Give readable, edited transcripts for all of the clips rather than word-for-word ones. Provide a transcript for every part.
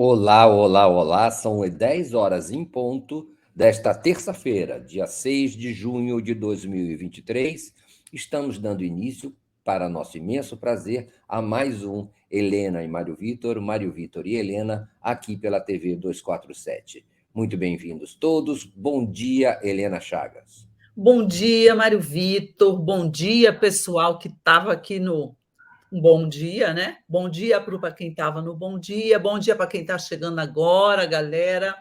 Olá, olá, olá. São 10 horas em ponto desta terça-feira, dia 6 de junho de 2023. Estamos dando início, para nosso imenso prazer, a mais um Helena e Mário Vitor e Helena, aqui pela TV 247. Muito bem-vindos todos. Bom dia, Helena Chagas. Bom dia, Mário Vitor. Bom dia, pessoal que estava aqui no Bom Dia, né? Bom dia para quem estava no Bom dia para quem está chegando agora, galera.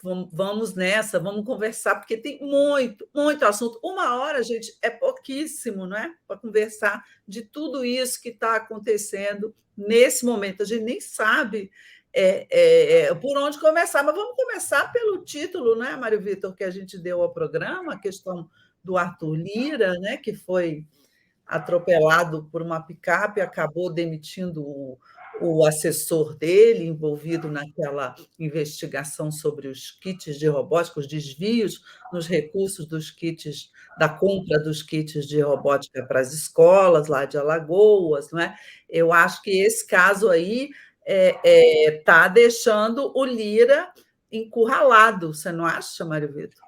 Vamos nessa, vamos conversar, porque tem muito assunto. Uma hora, gente, é pouquíssimo, não é? Para conversar de tudo isso que está acontecendo nesse momento. A gente nem sabe por onde começar, mas vamos começar pelo título, né, Mário Vitor, que a gente deu ao programa, a questão do Arthur Lira, né, que foi atropelado por uma picape, acabou demitindo o assessor dele, envolvido naquela investigação sobre os kits de robótica, os desvios nos recursos dos kits, da compra dos kits de robótica para as escolas lá de Alagoas, não é? Eu acho que esse caso aí está deixando o Lira encurralado, você não acha, Mário Vitor?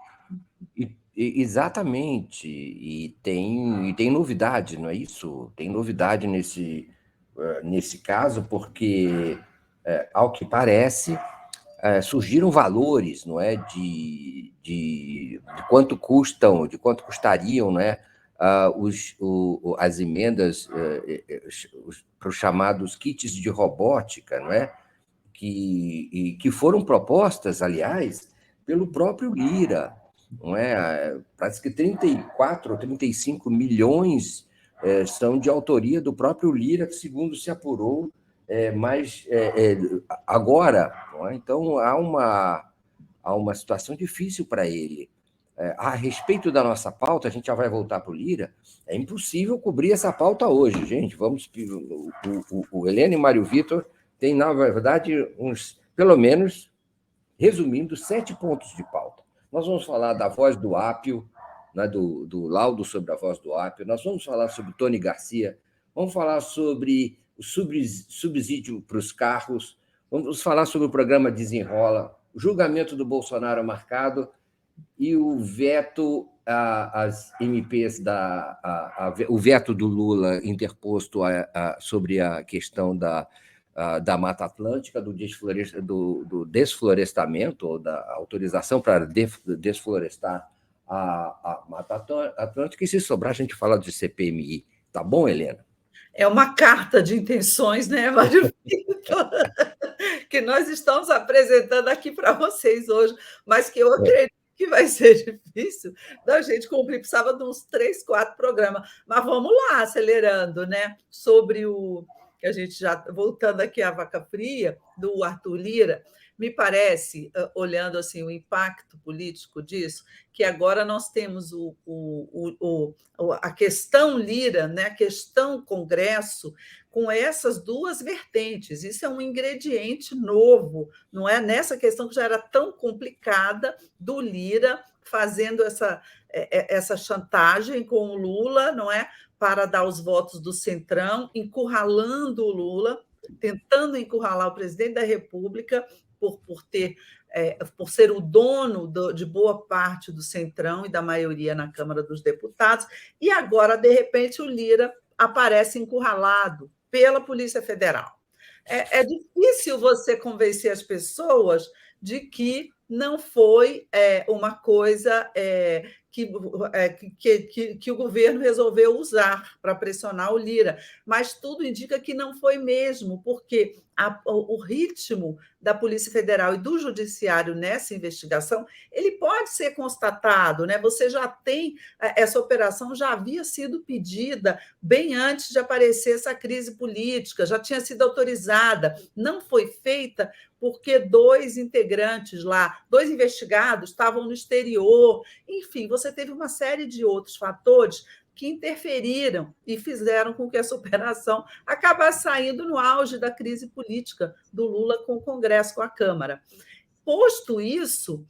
Exatamente, e tem novidade, não é isso? Tem novidade nesse caso, porque, ao que parece, surgiram valores, não é, de quanto custam, de quanto custariam, não é, as emendas para os chamados kits de robótica, não é, que foram propostas, aliás, pelo próprio Lira, não é? Parece que 34 ou 35 milhões são de autoria do próprio Lira, que, segundo se apurou, mas agora, não é? Então há uma situação difícil para ele. A respeito da nossa pauta, a gente já vai voltar para o Lira, é impossível cobrir essa pauta hoje, gente. O Helena e Mário Vitor têm, na verdade, pelo menos, resumindo, 7 pontos de pauta. Nós vamos falar da voz do Apio, né, do laudo sobre a voz do Apio, nós vamos falar sobre Tony Garcia, vamos falar sobre o subsídio para os carros, vamos falar sobre o programa Desenrola, o julgamento do Bolsonaro marcado e o veto às MPs, o veto do Lula interposto sobre a questão da Mata Atlântica, do desflorestamento, ou da autorização para desflorestar a Mata Atlântica, e se sobrar, a gente fala de CPMI. Tá bom, Helena? É uma carta de intenções, né, Mário Vitor? Que nós estamos apresentando aqui para vocês hoje, mas que eu acredito que vai ser difícil da gente cumprir. Precisava de uns 3, 4 programas. Mas vamos lá, acelerando, né? Sobre o que a gente já, voltando aqui à vaca fria, do Arthur Lira, me parece, olhando assim o impacto político disso, que agora nós temos a questão Lira, né? A questão Congresso, com essas duas vertentes. Isso é um ingrediente novo, não é? Nessa questão que já era tão complicada do Lira fazendo essa chantagem com o Lula, não é? Para dar os votos do Centrão, encurralando o Lula, tentando encurralar o presidente da República por ser o dono de boa parte do Centrão e da maioria na Câmara dos Deputados, e agora, de repente, o Lira aparece encurralado pela Polícia Federal. É difícil você convencer as pessoas de que não foi uma coisa que o governo resolveu usar para pressionar o Lira, mas tudo indica que não foi mesmo, porque o ritmo da Polícia Federal e do Judiciário nessa investigação, ele pode ser constatado, né? Você já tem, essa operação já havia sido pedida bem antes de aparecer essa crise política, já tinha sido autorizada, não foi feita porque 2 integrantes lá, 2 investigados estavam no exterior, enfim, você teve uma série de outros fatores que interferiram e fizeram com que essa operação acabasse saindo no auge da crise política do Lula com o Congresso, com a Câmara. Posto isso,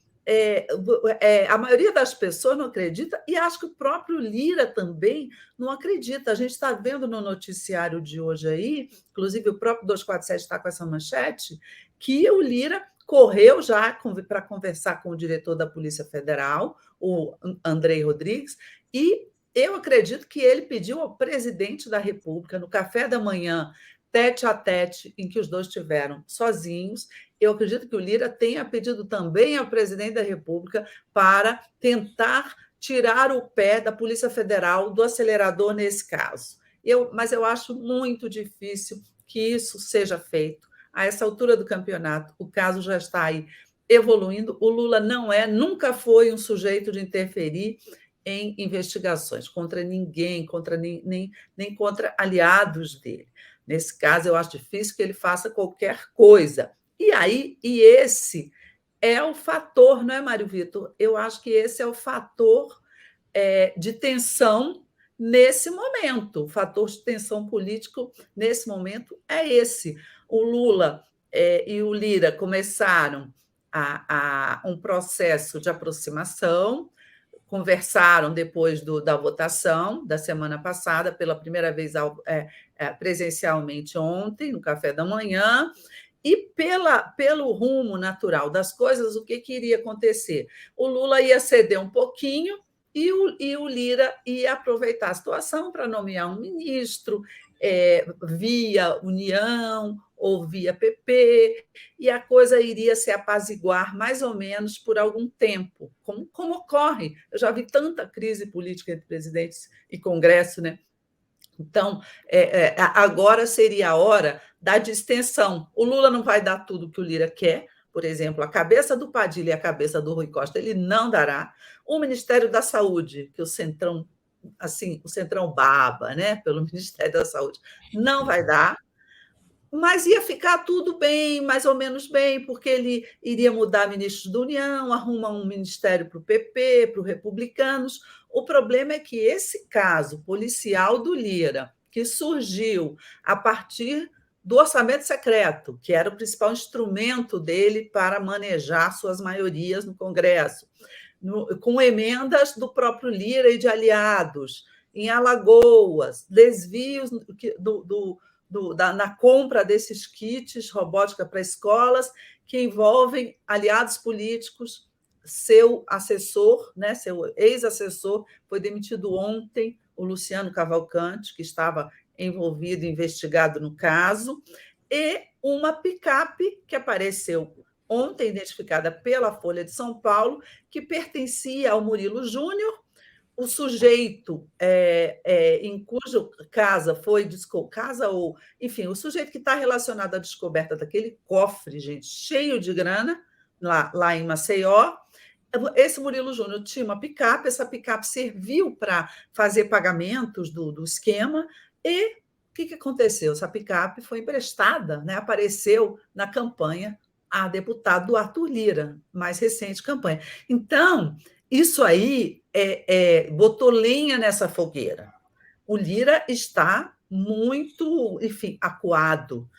a maioria das pessoas não acredita, e acho que o próprio Lira também não acredita. A gente está vendo no noticiário de hoje aí, inclusive o próprio 247 está com essa manchete, que o Lira correu já para conversar com o diretor da Polícia Federal, o Andrei Rodrigues, e eu acredito que ele pediu ao presidente da República, no café da manhã, tete a tete, em que os dois estiveram sozinhos. Eu acredito que o Lira tenha pedido também ao presidente da República para tentar tirar o pé da Polícia Federal do acelerador nesse caso. Mas eu acho muito difícil que isso seja feito. A essa altura do campeonato, o caso já está aí evoluindo. O Lula nunca foi um sujeito de interferir em investigações contra ninguém, nem contra aliados dele. Nesse caso, eu acho difícil que ele faça qualquer coisa. E esse é o fator, não é, Mário Vitor? Eu acho que esse é o fator de tensão nesse momento. O fator de tensão político nesse momento é esse. O Lula e o Lira começaram um processo de aproximação, conversaram depois da votação da semana passada, pela primeira vez presencialmente ontem, no café da manhã, e pelo rumo natural das coisas, o que iria acontecer? O Lula ia ceder um pouquinho e o Lira ia aproveitar a situação para nomear um ministro via União ou via PP, e a coisa iria se apaziguar mais ou menos por algum tempo, como ocorre. Eu já vi tanta crise política entre presidentes e Congresso, né? Então, agora seria a hora da distensão. O Lula não vai dar tudo que o Lira quer, por exemplo, a cabeça do Padilha e a cabeça do Rui Costa, ele não dará. O Ministério da Saúde, que o Centrão baba, né, pelo Ministério da Saúde, não vai dar. Mas ia ficar tudo bem, mais ou menos bem, porque ele iria mudar ministros da União, arruma um ministério para o PP, para os republicanos. O problema é que esse caso policial do Lira, que surgiu a partir do orçamento secreto, que era o principal instrumento dele para manejar suas maiorias no Congresso, com emendas do próprio Lira e de aliados, em Alagoas, desvios na compra desses kits robótica para escolas, que envolvem aliados políticos. Seu assessor, né, seu ex-assessor, foi demitido ontem, o Luciano Cavalcante, que estava envolvido, investigado no caso, e uma picape que apareceu ontem, identificada pela Folha de São Paulo, que pertencia ao Murilo Júnior. O sujeito em cuja casa foi casa ou, enfim, o sujeito que está relacionado à descoberta daquele cofre, gente, cheio de grana, lá em Maceió. Esse Murilo Júnior tinha uma picape, essa picape serviu para fazer pagamentos do esquema, e o que aconteceu? Essa picape foi emprestada, né? Apareceu na campanha a deputado do Arthur Lira, mais recente campanha. Então, isso aí botou lenha nessa fogueira. O Lira está muito, enfim, acuado.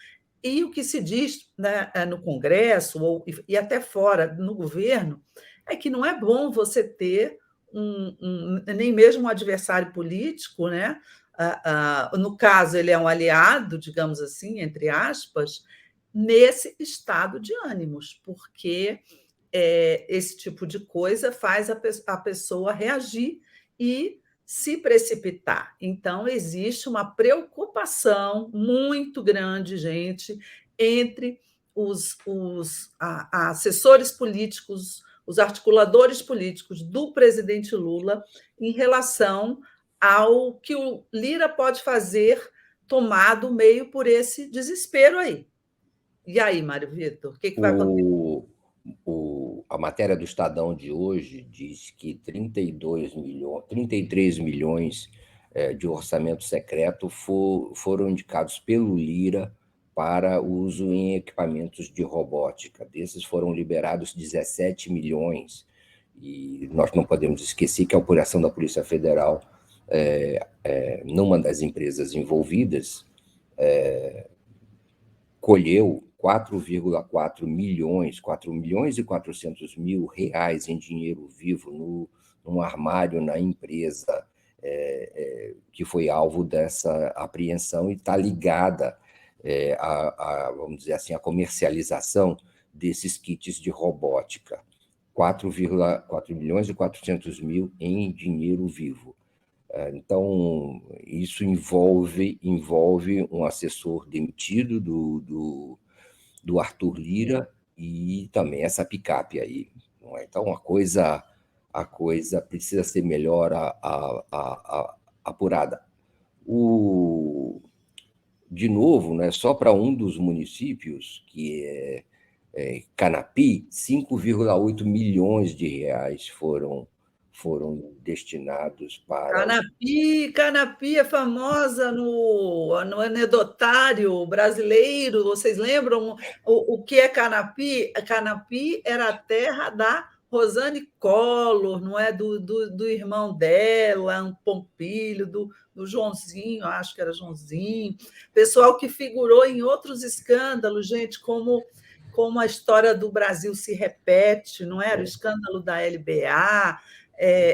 E o que se diz, né, no Congresso e até fora, no governo, é que não é bom você ter nem mesmo um adversário político, né? No caso, ele é um aliado, digamos assim, entre aspas, nesse estado de ânimos, porque esse tipo de coisa faz a pessoa reagir e se precipitar. Então, existe uma preocupação muito grande, gente, entre os assessores políticos, os articuladores políticos do presidente Lula em relação ao que o Lira pode fazer, tomado meio por esse desespero aí. E aí, Mário Vitor, o que vai acontecer? A matéria do Estadão de hoje diz que 33 milhões de orçamento secreto foram indicados pelo Lira para uso em equipamentos de robótica. Desses foram liberados 17 milhões. E nós não podemos esquecer que a operação da Polícia Federal, numa das empresas envolvidas, colheu 4,4 milhões, 4 milhões e 400 mil reais em dinheiro vivo num armário na empresa que foi alvo dessa apreensão e está ligada vamos dizer assim, a comercialização desses kits de robótica. 4,4 milhões e 400 mil em dinheiro vivo. Então, isso envolve um assessor demitido do Arthur Lira e também essa picape aí. Não é? Então, a coisa precisa ser melhor apurada. De novo, né, só para um dos municípios, que é Canapi, 5,8 milhões de reais foram destinados para... Canapi é famosa no anedotário brasileiro. Vocês lembram o que é Canapi? Canapi era a terra da Rosane Collor, não é? Do irmão dela, um Pompilho, do Joãozinho, acho que era Joãozinho, pessoal que figurou em outros escândalos, gente, como a história do Brasil se repete, não era? O escândalo da LBA,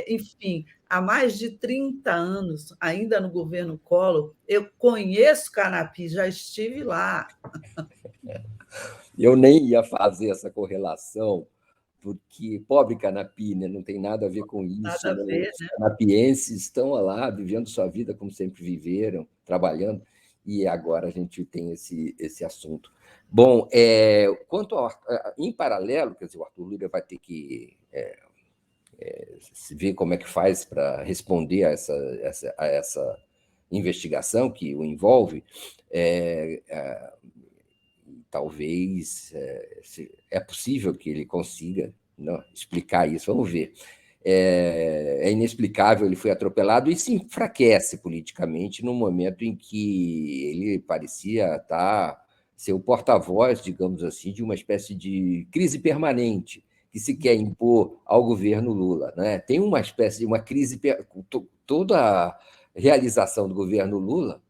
enfim, há mais de 30 anos, ainda no governo Collor, eu conheço Canapi, já estive lá. Eu nem ia fazer essa correlação, porque pobre Canapi, né? Não tem nada a ver com isso. Nada a ver, Os né? canapienses estão lá, vivendo sua vida como sempre viveram, trabalhando, e agora a gente tem esse assunto. Bom, quanto em paralelo, quer dizer, o Arthur Lira vai ter que ver como é que faz para responder a essa investigação que o envolve. Talvez é possível que ele consiga explicar isso. Vamos ver. É inexplicável, ele foi atropelado e se enfraquece politicamente no momento em que ele parecia ser o porta-voz, digamos assim, de uma espécie de crise permanente que se quer impor ao governo Lula. Né? Tem uma espécie de uma crise... Toda a realização do governo Lula,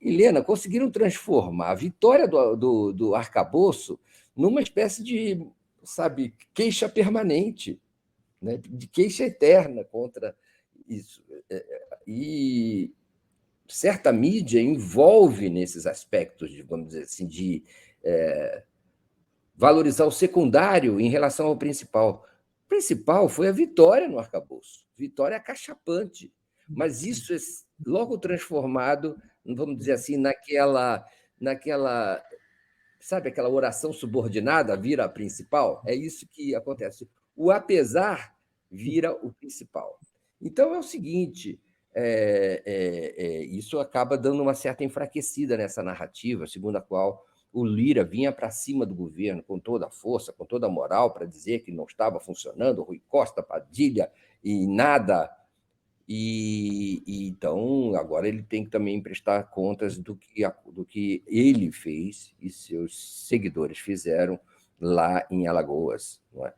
Helena, conseguiram transformar a vitória do arcabouço numa espécie de, sabe, queixa permanente, né? De queixa eterna contra isso. E certa mídia envolve nesses aspectos, vamos dizer assim, de valorizar o secundário em relação ao principal. O principal foi a vitória no arcabouço, vitória acachapante, mas isso é logo transformado, vamos dizer assim, naquela, sabe, aquela oração subordinada vira a principal? É isso que acontece. O apesar vira o principal. Então, é o seguinte, isso acaba dando uma certa enfraquecida nessa narrativa, segundo a qual o Lira vinha para cima do governo com toda a força, com toda a moral, para dizer que não estava funcionando, Rui Costa, Padilha e nada. Então, agora ele tem que também prestar contas do que ele fez e seus seguidores fizeram lá em Alagoas. Não é?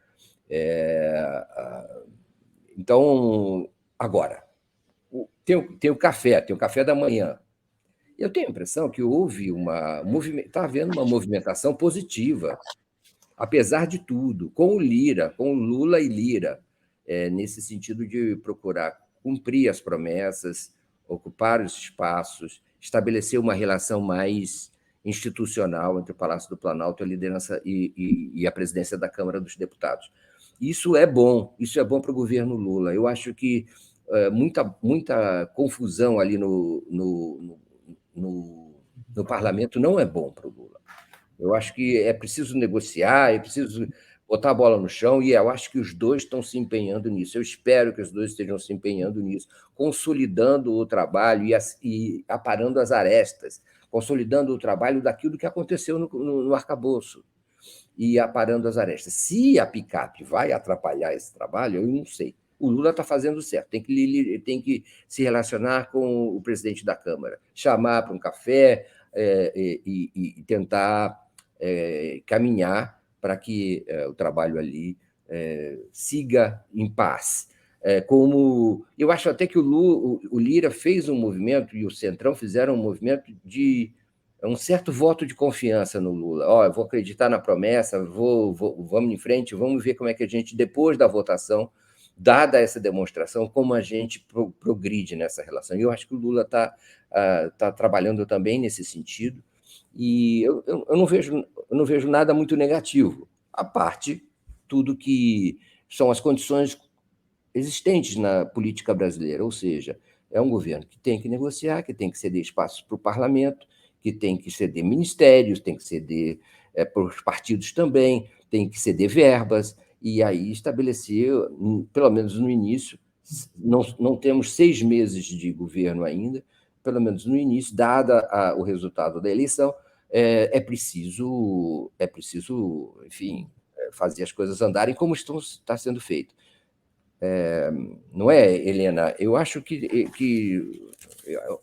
Então, agora, tem o café da manhã. Eu tenho a impressão que está havendo uma movimentação positiva, apesar de tudo, com o Lira, com o Lula e Lira, nesse sentido de procurar cumprir as promessas, ocupar os espaços, estabelecer uma relação mais institucional entre o Palácio do Planalto, a liderança e a presidência da Câmara dos Deputados. Isso é bom para o governo Lula. Eu acho que muita confusão ali no parlamento não é bom para o Lula. Eu acho que é preciso negociar, é preciso botar a bola no chão, e eu acho que os dois estão se empenhando nisso. Eu espero que os dois estejam se empenhando nisso, consolidando o trabalho e aparando as arestas, consolidando o trabalho daquilo que aconteceu no arcabouço e aparando as arestas. Se a picape vai atrapalhar esse trabalho, eu não sei. O Lula está fazendo certo, tem que se relacionar com o presidente da Câmara, chamar para um café e tentar caminhar para que o trabalho ali siga em paz. Como eu acho até que o Lira fez um movimento e o Centrão fizeram um movimento de um certo voto de confiança no Lula. Eu vou acreditar na promessa, vamos em frente, vamos ver como é que a gente, depois da votação, dada essa demonstração, como a gente progride nessa relação. E eu acho que o Lula está trabalhando também nesse sentido. E eu não vejo nada muito negativo, a parte tudo que são as condições existentes na política brasileira, ou seja, é um governo que tem que negociar, que tem que ceder espaço para o parlamento, que tem que ceder ministérios, tem que ceder para os partidos também, tem que ceder verbas, e aí estabelecer, pelo menos no início, não temos 6 meses de governo ainda, pelo menos no início, dada o resultado da eleição, é preciso, enfim, fazer as coisas andarem como está sendo feito. Não é, Helena? Eu acho que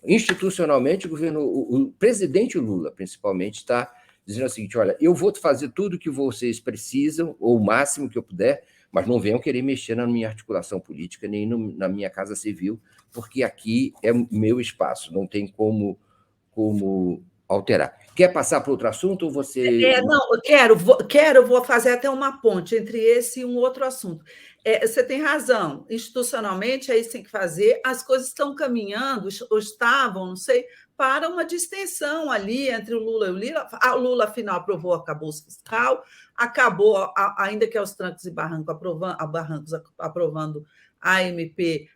institucionalmente o presidente Lula, principalmente, está dizendo o seguinte: olha, eu vou fazer tudo o que vocês precisam, ou o máximo que eu puder, mas não venham querer mexer na minha articulação política, nem na minha casa civil, porque aqui é meu espaço, não tem como alterar. Quer passar para outro assunto ou você... Não, vou fazer até uma ponte entre esse e um outro assunto. Você tem razão, institucionalmente é isso que tem que fazer, as coisas estão caminhando, ou estavam, não sei, para uma distensão ali entre o Lula e o Lira. O Lula, afinal, aprovou o arcabouço fiscal, acabou, ainda que aos trancos e barrancos, aprovando a MP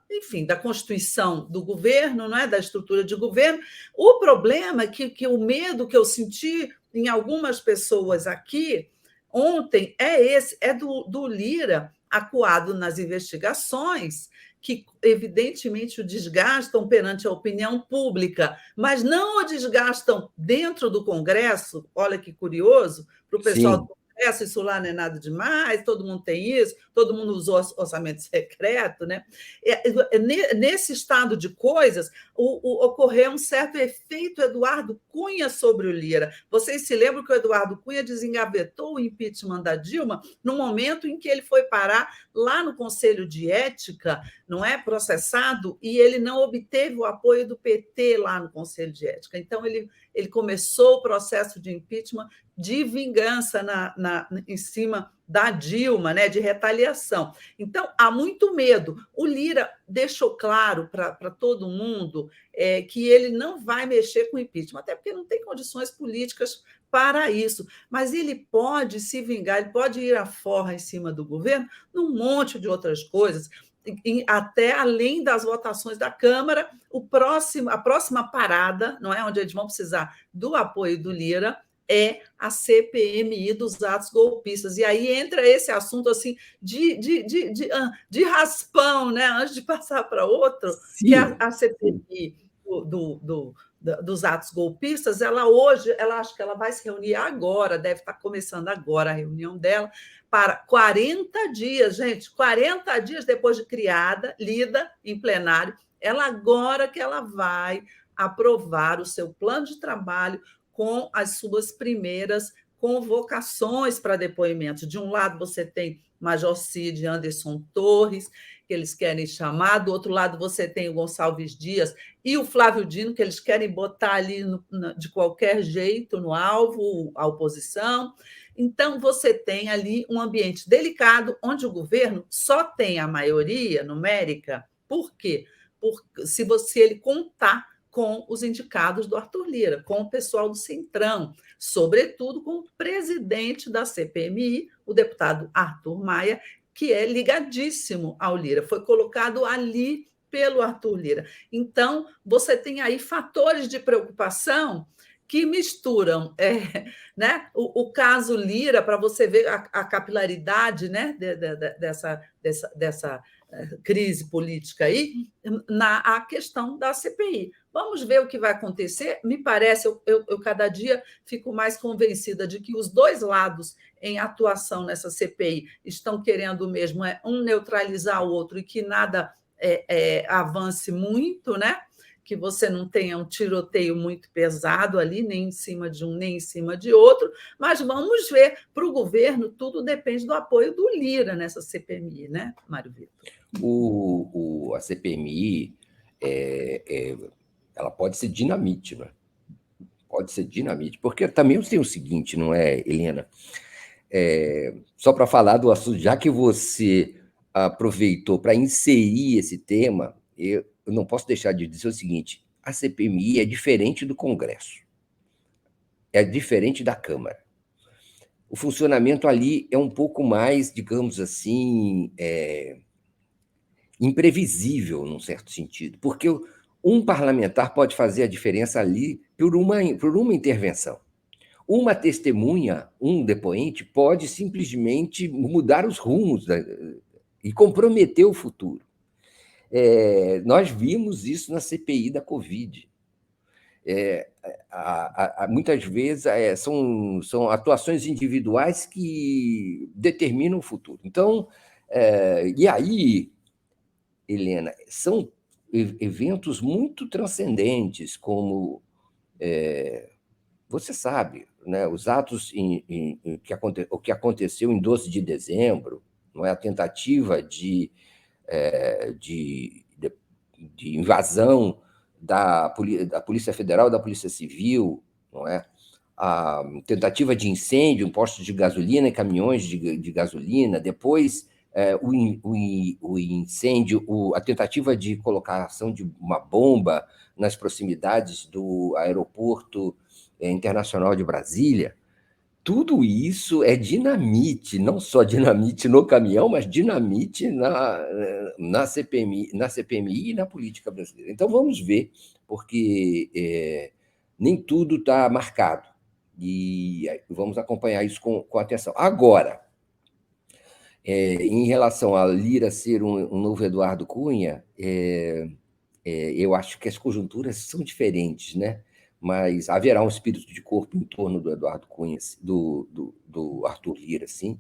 enfim, da constituição do governo, não é? Da estrutura de governo. O problema é que o medo que eu senti em algumas pessoas aqui ontem é do Lira acuado nas investigações, que evidentemente o desgastam perante a opinião pública, mas não o desgastam dentro do Congresso. Olha que curioso, para o pessoal do Sim. Congresso, isso lá não é nada demais, todo mundo tem isso, todo mundo usou orçamento secreto, né? Nesse estado de coisas, ocorreu um certo efeito Eduardo Cunha sobre o Lira. Vocês se lembram que o Eduardo Cunha desengavetou o impeachment da Dilma no momento em que ele foi parar lá no Conselho de Ética, não é, processado, e ele não obteve o apoio do PT lá no Conselho de Ética. Então, ele começou o processo de impeachment de vingança em cima da Dilma, né, de retaliação. Então, há muito medo. O Lira deixou claro para todo mundo que ele não vai mexer com o impeachment, até porque não tem condições políticas para isso, mas ele pode se vingar, ele pode ir à forra em cima do governo num monte de outras coisas, até além das votações da Câmara. A próxima parada, não é, onde eles vão precisar do apoio do Lira, é a CPMI dos atos golpistas. E aí entra esse assunto assim de raspão, né? Antes de passar para outro, Sim. Que é a CPMI dos atos golpistas. Ela acho que ela vai se reunir agora, deve estar começando agora a reunião dela, para 40 dias, gente, 40 dias depois de criada, lida em plenário, agora que ela vai aprovar o seu plano de trabalho com as suas primeiras convocações para depoimento. De um lado, você tem Major Cid e Anderson Torres, que eles querem chamar, do outro lado, você tem o Gonçalves Dias e o Flávio Dino, que eles querem botar ali de qualquer jeito no alvo, a oposição. Então, você tem ali um ambiente delicado, onde o governo só tem a maioria numérica. Por quê? Porque se ele contar com os indicados do Arthur Lira, com o pessoal do Centrão, sobretudo com o presidente da CPMI, o deputado Arthur Maia, que é ligadíssimo ao Lira, foi colocado ali pelo Arthur Lira. Então, você tem aí fatores de preocupação que misturam né, o caso Lira, para você ver a capilaridade, né, dessa crise política aí, a questão da CPI. Vamos ver o que vai acontecer. Me parece, eu cada dia fico mais convencida de que os dois lados em atuação nessa CPI estão querendo mesmo um neutralizar o outro e que nada avance muito, né? Que você não tenha um tiroteio muito pesado ali, nem em cima de um, nem em cima de outro, mas vamos ver, para o governo, tudo depende do apoio do Lira nessa CPMI, né, Mário Vitor? A CPMI ela pode ser dinamite, né? Pode ser dinamite, porque também tem o seguinte, não é, Helena? Só para falar do assunto, já que você aproveitou para inserir esse tema, eu não posso deixar de dizer o seguinte: a CPMI é diferente do Congresso, é diferente da Câmara. O funcionamento ali é um pouco mais, digamos assim, imprevisível, num certo sentido, porque um parlamentar pode fazer a diferença ali por uma intervenção. Uma testemunha, um depoente, pode simplesmente mudar os rumos e comprometer o futuro. Nós vimos isso na CPI da Covid. Muitas vezes são atuações individuais que determinam o futuro. Então, e aí, Helena, são eventos muito transcendentes, como você sabe, né, os atos o que aconteceu em 12 de dezembro, não é a tentativa de invasão da Polícia Federal, da Polícia Civil, não é? A tentativa de incêndio em postos de gasolina e caminhões de gasolina, depois o incêndio, a tentativa de colocação de uma bomba nas proximidades do aeroporto internacional de Brasília. Tudo isso é dinamite, não só dinamite no caminhão, mas dinamite na CPMI e na política brasileira. Então, vamos ver, porque nem tudo está marcado, e vamos acompanhar isso com atenção. Agora, em relação a Lira ser um novo Eduardo Cunha, eu acho que as conjunturas são diferentes, né? Mas haverá um espírito de corpo em torno do Eduardo Cunha, do Arthur Lira, sim,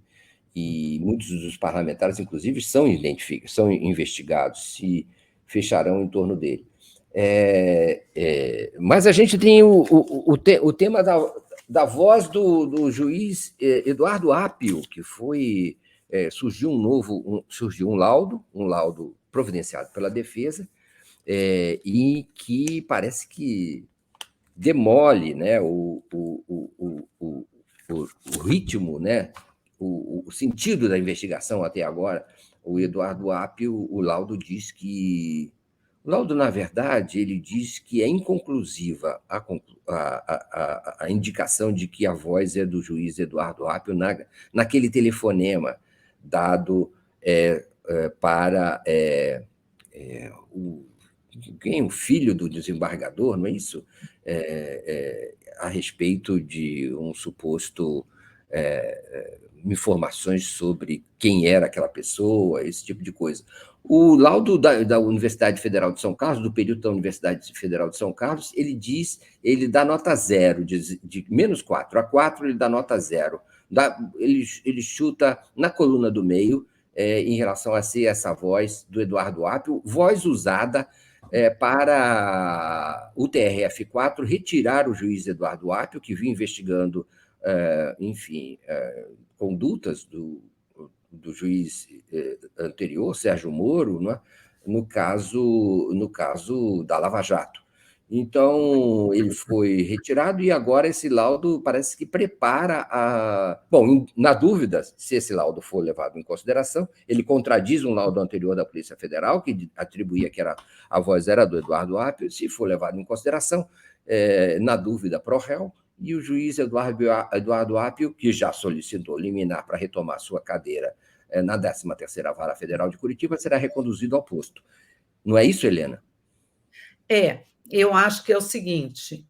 e muitos dos parlamentares, inclusive, são investigados, se fecharão em torno dele. Mas a gente tem o tema da voz do juiz Eduardo Apio, que surgiu um laudo providenciado pela defesa, e que parece que demole, né, o ritmo, né, o sentido da investigação até agora. O Eduardo Apio, o laudo, na verdade, ele diz que é inconclusiva a indicação de que a voz é do juiz Eduardo Apio naquele telefonema dado para o filho do desembargador, não é isso? A respeito de um suposto informações sobre quem era aquela pessoa, esse tipo de coisa. O laudo da Universidade Federal de São Carlos, do período da Universidade Federal de São Carlos, ele dá nota 0, de -4 a 4, ele dá nota 0. Ele chuta na coluna do meio, em relação a ser essa voz do Eduardo Apio, voz usada para o TRF4 retirar o juiz Eduardo Apio, que vinha investigando, condutas do juiz anterior, Sérgio Moro, né, no caso da Lava Jato. Então, ele foi retirado e agora esse laudo parece que prepara Bom, na dúvida, se esse laudo for levado em consideração, ele contradiz um laudo anterior da Polícia Federal, que atribuía que a voz era do Eduardo Apio. Se for levado em consideração, na dúvida, pro réu, e o juiz Eduardo Apio, que já solicitou liminar para retomar sua cadeira na 13ª Vara Federal de Curitiba, será reconduzido ao posto. Não é isso, Helena? Eu acho que é o seguinte,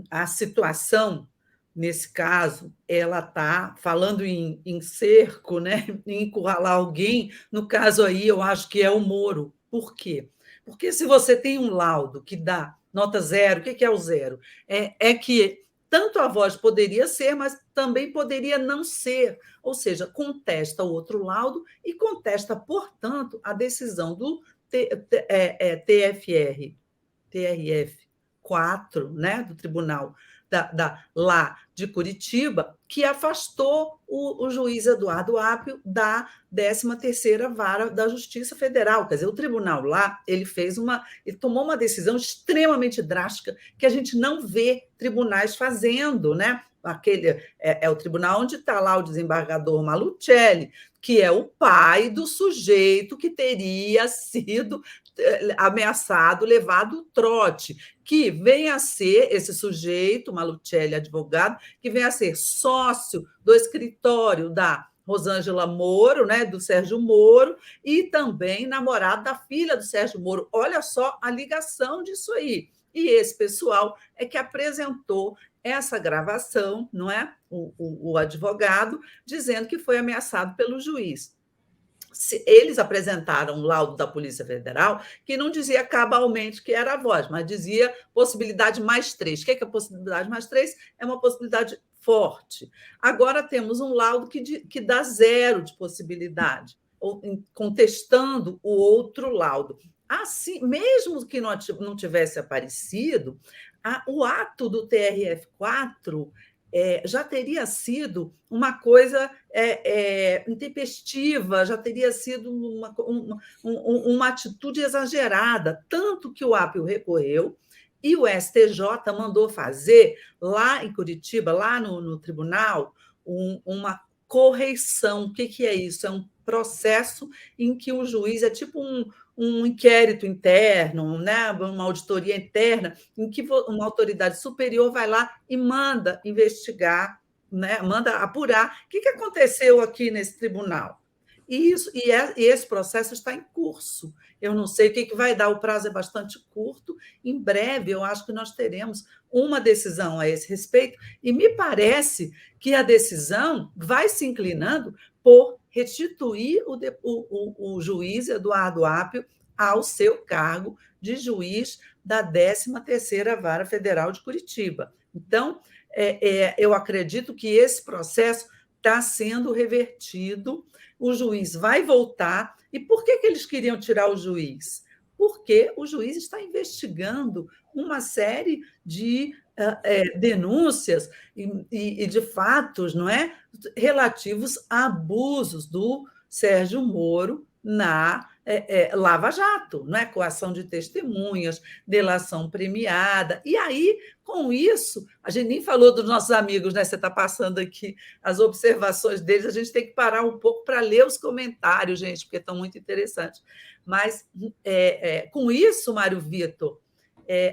a situação, nesse caso, ela está falando em cerco, né, em encurralar alguém. No caso aí, eu acho que é o Moro. Por quê? Porque se você tem um laudo que dá nota 0, o que é o 0? É que tanto a voz poderia ser, mas também poderia não ser. Ou seja, contesta o outro laudo e contesta, portanto, a decisão do TRF4, né, do Tribunal lá de Curitiba, que afastou o juiz Eduardo Apio da 13ª Vara da Justiça Federal. Quer dizer, o tribunal lá, ele tomou uma decisão extremamente drástica que a gente não vê tribunais fazendo, né? o tribunal onde está lá o desembargador Malucelli, que é o pai do sujeito que teria sido ameaçado, levado o trote, que vem a ser esse sujeito, Malucelli, advogado, que vem a ser sócio do escritório da Rosângela Moro, né, do Sérgio Moro, e também namorado da filha do Sérgio Moro. Olha só a ligação disso aí. E esse pessoal é que apresentou essa gravação, não é? O advogado, dizendo que foi ameaçado pelo juiz. Eles apresentaram um laudo da Polícia Federal que não dizia cabalmente que era a voz, mas dizia possibilidade mais 3. O que é a possibilidade mais 3? É uma possibilidade forte. Agora temos um laudo que dá 0 de possibilidade, contestando o outro laudo. Assim, mesmo que não tivesse aparecido, o ato do TRF4 já teria sido uma coisa intempestiva, já teria sido uma atitude exagerada, tanto que o Apio recorreu e o STJ mandou fazer lá em Curitiba, lá no tribunal, uma correição. O que é isso? É um processo em que o juiz é tipo um inquérito interno, né? Uma auditoria interna, em que uma autoridade superior vai lá e manda investigar, né? Manda apurar o que aconteceu aqui nesse tribunal. E esse processo está em curso. Eu não sei o que vai dar, o prazo é bastante curto. Em breve, eu acho que nós teremos uma decisão a esse respeito, e me parece que a decisão vai se inclinando por restituir o juiz Eduardo Apio ao seu cargo de juiz da 13ª Vara Federal de Curitiba. Então, eu acredito que esse processo está sendo revertido, o juiz vai voltar. E por que eles queriam tirar o juiz? Porque o juiz está investigando uma série de denúncias e de fatos, não é, relativos a abusos do Sérgio Moro na Lava Jato, não é? Coação de testemunhas, delação premiada. E aí, com isso, a gente nem falou dos nossos amigos, né? Você está passando aqui as observações deles, a gente tem que parar um pouco para ler os comentários, gente, porque estão muito interessantes. Mas, com isso, Mário Vitor,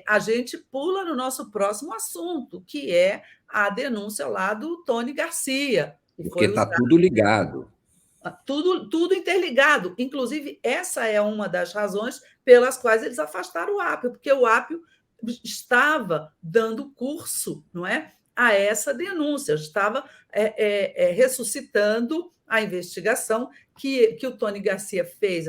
a gente pula no nosso próximo assunto, que é a denúncia lá do Tony Garcia. Porque está tudo ligado. Tudo interligado. Inclusive, essa é uma das razões pelas quais eles afastaram o Apio, porque o Apio estava dando curso, não é, a essa denúncia, estava ressuscitando a investigação que o Tony Garcia fez.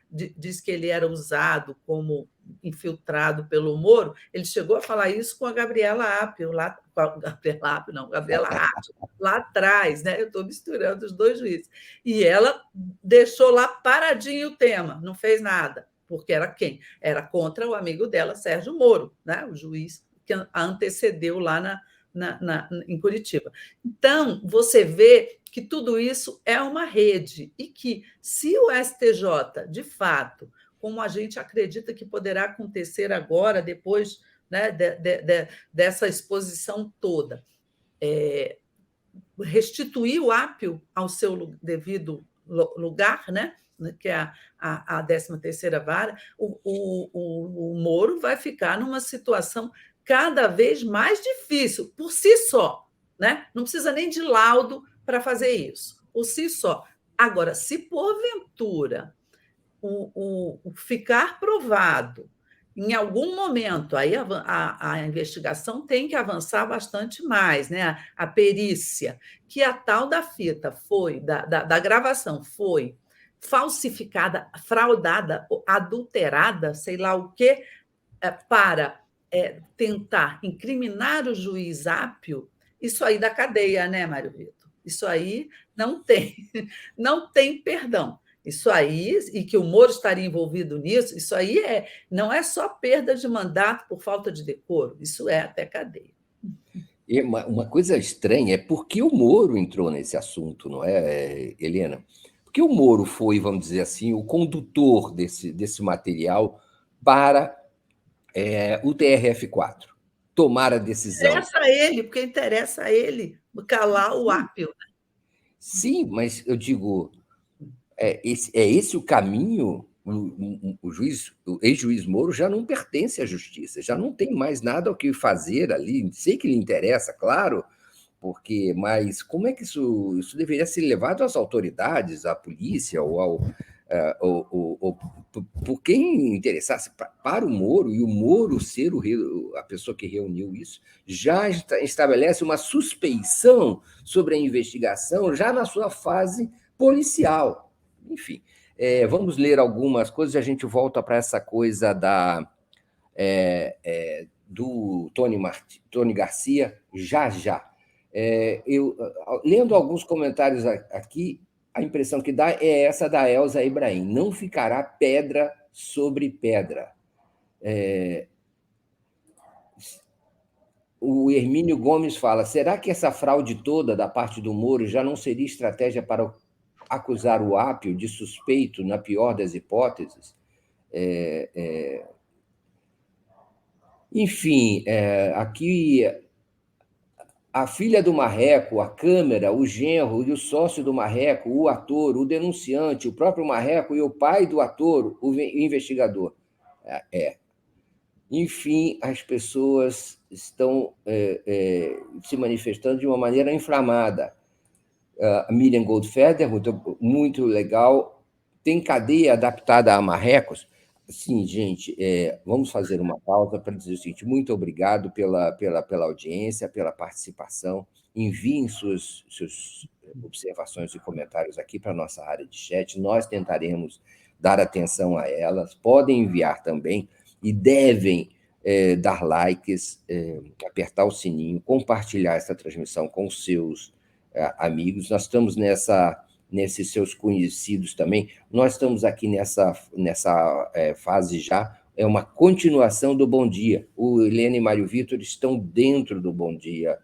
Diz que ele era usado como infiltrado pelo Moro. Ele chegou a falar isso com a Gabriela Apio, Gabriela Apio, lá atrás, né? Eu estou misturando os dois juízes. E ela deixou lá paradinho o tema, não fez nada, porque era quem? Era contra o amigo dela, Sérgio Moro, né? O juiz que a antecedeu lá em Curitiba. Então, você vê que tudo isso é uma rede e que, se o STJ, de fato, como a gente acredita que poderá acontecer agora, depois, né, dessa exposição toda, restituir o Apio ao seu devido lugar, né, que é a 13ª Vara, o Moro vai ficar numa situação cada vez mais difícil, por si só, né? Não precisa nem de laudo para fazer isso, por si só. Agora, se porventura o ficar provado em algum momento, aí a investigação tem que avançar bastante mais, né? A perícia, que a tal da fita foi, da gravação foi falsificada, fraudada, adulterada, sei lá o quê, para tentar incriminar o juiz Apio, isso aí dá cadeia, né, Mário Vitor? Isso aí não tem perdão. Isso aí, e que o Moro estaria envolvido nisso, isso aí não é só perda de mandato por falta de decoro, isso é até cadeia. E uma coisa estranha é por que o Moro entrou nesse assunto, não é, Helena? Porque o Moro foi, vamos dizer assim, o condutor desse material para o TRF4. tomar a decisão. Interessa a ele, porque interessa a ele calar o ápio. Sim, mas eu digo, é esse o caminho? O ex-juiz Moro já não pertence à justiça, já não tem mais nada o que fazer ali. Sei que lhe interessa, claro, mas como é que isso deveria ser levado às autoridades, à polícia ou por quem interessasse para o Moro, e o Moro ser a pessoa que reuniu isso, já estabelece uma suspeição sobre a investigação já na sua fase policial. Enfim, vamos ler algumas coisas e a gente volta para essa coisa do Tony Garcia já já. Lendo alguns comentários aqui, a impressão que dá é essa da Elza Ibrahim: não ficará pedra sobre pedra. O Hermínio Gomes fala: será que essa fraude toda da parte do Moro já não seria estratégia para acusar o Ápio de suspeito, na pior das hipóteses? Enfim, aqui a filha do Marreco, a câmera, o genro e o sócio do Marreco, o ator, o denunciante, o próprio Marreco e o pai do ator, o investigador. Enfim, as pessoas estão se manifestando de uma maneira inflamada. A Miriam Goldfeder, muito, muito legal. Tem cadeia adaptada a marrecos? Sim, gente, vamos fazer uma pausa para dizer o seguinte: muito obrigado pela audiência, pela participação. Enviem suas observações e comentários aqui para a nossa área de chat. Nós tentaremos dar atenção a elas. Podem enviar também e devem dar likes, apertar o sininho, compartilhar essa transmissão com os seus amigos. Nós estamos nesses seus conhecidos também. Nós estamos aqui nessa fase já, é uma continuação do Bom Dia. O Helena e Mário Vitor estão dentro do Bom Dia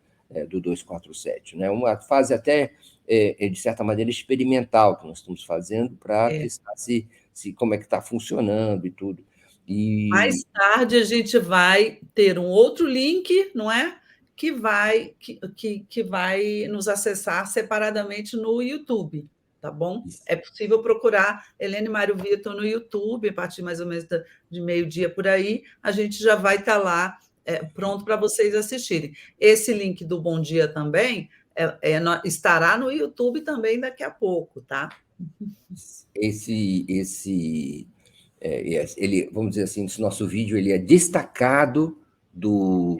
do 247, né? Uma fase até, de certa maneira, experimental que nós estamos fazendo para testar como é que está funcionando e tudo. Mais tarde a gente vai ter um outro link, não é? Que vai nos acessar separadamente no YouTube, tá bom? É possível procurar Helena e Mário Vitor no YouTube, a partir mais ou menos de meio-dia por aí, a gente já vai estar lá pronto para vocês assistirem. Esse link do Bom Dia também estará no YouTube também daqui a pouco, tá? Ele, vamos dizer assim, esse nosso vídeo ele é destacado do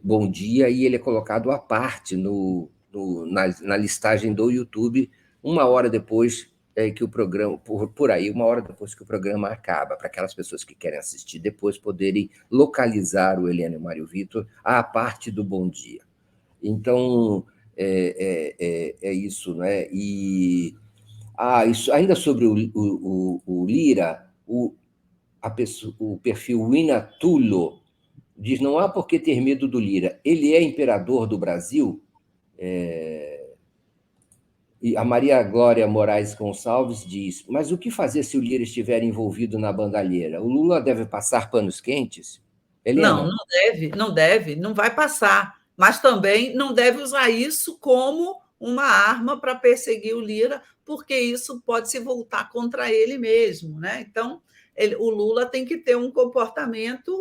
Bom Dia e ele é colocado à parte na listagem do YouTube 1 hora depois que o programa, por aí, 1 hora depois que o programa acaba, para aquelas pessoas que querem assistir depois poderem localizar o Helena e o Mário Vitor à parte do Bom Dia. Então, é isso, né? Isso, ainda sobre o Lira, o perfil Winatulo diz: não há por que ter medo do Lira, ele é imperador do Brasil. E a Maria Glória Moraes Gonçalves diz: mas o que fazer se o Lira estiver envolvido na bandalheira? O Lula deve passar panos quentes? Helena? Não deve, não vai passar, mas também não deve usar isso como uma arma para perseguir o Lira, porque isso pode se voltar contra ele mesmo, né? Então, o Lula tem que ter um comportamento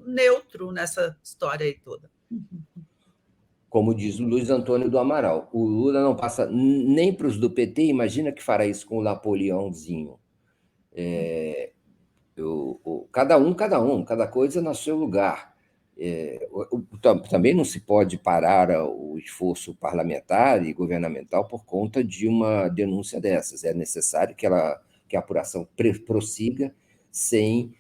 neutro nessa história aí toda. Como diz o Luiz Antônio do Amaral, o Lula não passa nem para os do PT, imagina que fará isso com o Napoleãozinho. Cada coisa no seu lugar. Também não se pode parar o esforço parlamentar e governamental por conta de uma denúncia dessas. É necessário que a apuração prossiga sem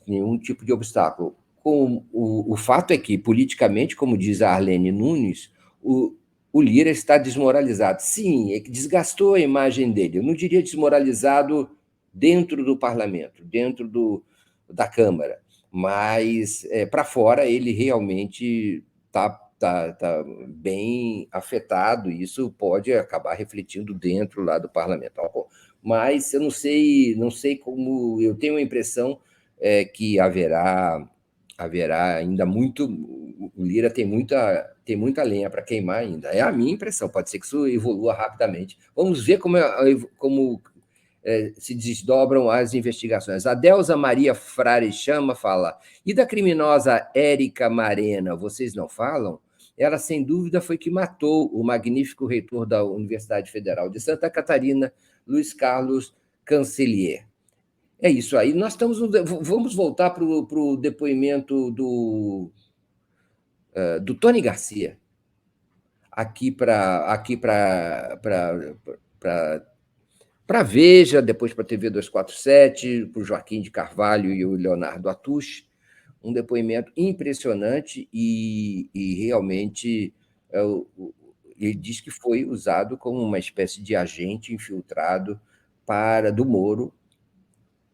nenhum tipo de obstáculo. O fato é que, politicamente, como diz a Arlene Nunes, o Lira está desmoralizado. Sim, é que desgastou a imagem dele. Eu não diria desmoralizado dentro do parlamento, dentro da Câmara, mas para fora ele realmente está bem afetado, e isso pode acabar refletindo dentro lá do parlamento. Mas eu não sei como, eu tenho a impressão que haverá haverá ainda muito. O Lira tem muita lenha para queimar ainda. É a minha impressão, pode ser que isso evolua rapidamente. Vamos ver como se desdobram as investigações. A Delza Maria Frare Chama fala: e da criminosa Érica Marena, vocês não falam? Ela, sem dúvida, foi que matou o magnífico reitor da Universidade Federal de Santa Catarina, Luiz Carlos Cancelier. É isso aí. Nós estamos. Vamos voltar para o depoimento do Tony Garcia, aqui para a Veja, depois para a TV 247, para o Joaquim de Carvalho e o Leonardo Atush. Um depoimento impressionante e realmente ele diz que foi usado como uma espécie de agente infiltrado do Moro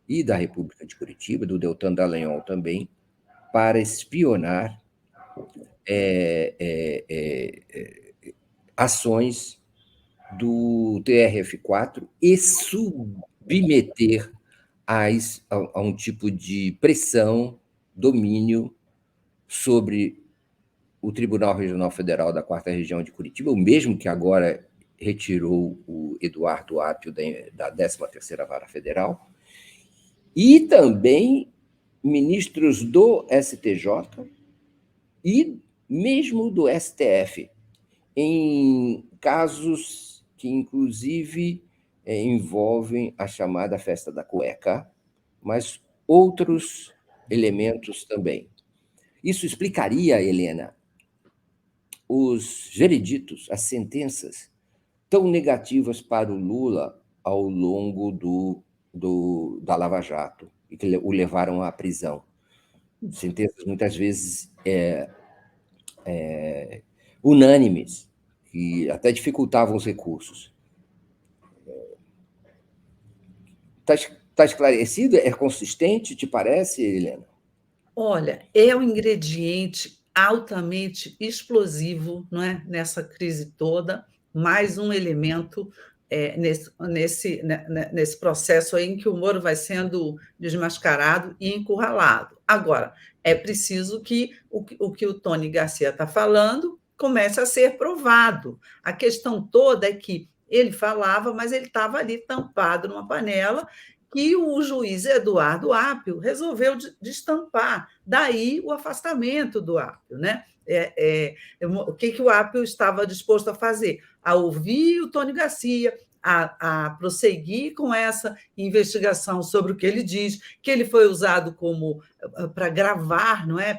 e da República de Curitiba, do Deltan Dallagnol também, para espionar ações do TRF4 e submeter a um tipo de pressão, domínio sobre o Tribunal Regional Federal da 4ª Região de Curitiba, o mesmo que agora retirou o Eduardo Apio da 13ª Vara Federal, e também ministros do STJ e mesmo do STF, em casos que, inclusive, envolvem a chamada festa da cueca, mas outros elementos também. Isso explicaria, Helena, os vereditos, as sentenças tão negativas para o Lula ao longo da Lava Jato, e que o levaram à prisão. Sentenças, muitas vezes, unânimes, que até dificultavam os recursos. Está esclarecido? É consistente, te parece, Helena? Olha, é um ingrediente altamente explosivo, não é? Nessa crise toda, mais um elemento nesse processo aí em que o Moro vai sendo desmascarado e encurralado. Agora, é preciso que o que o Tony Garcia está falando comece a ser provado. A questão toda é que ele falava, mas ele estava ali tampado numa panela que o juiz Eduardo Apio resolveu destampar. Daí o afastamento do Apio, né? O que o Apio estava disposto a fazer? A ouvir o Tony Garcia, a prosseguir com essa investigação sobre o que ele diz, que ele foi usado para gravar, não é,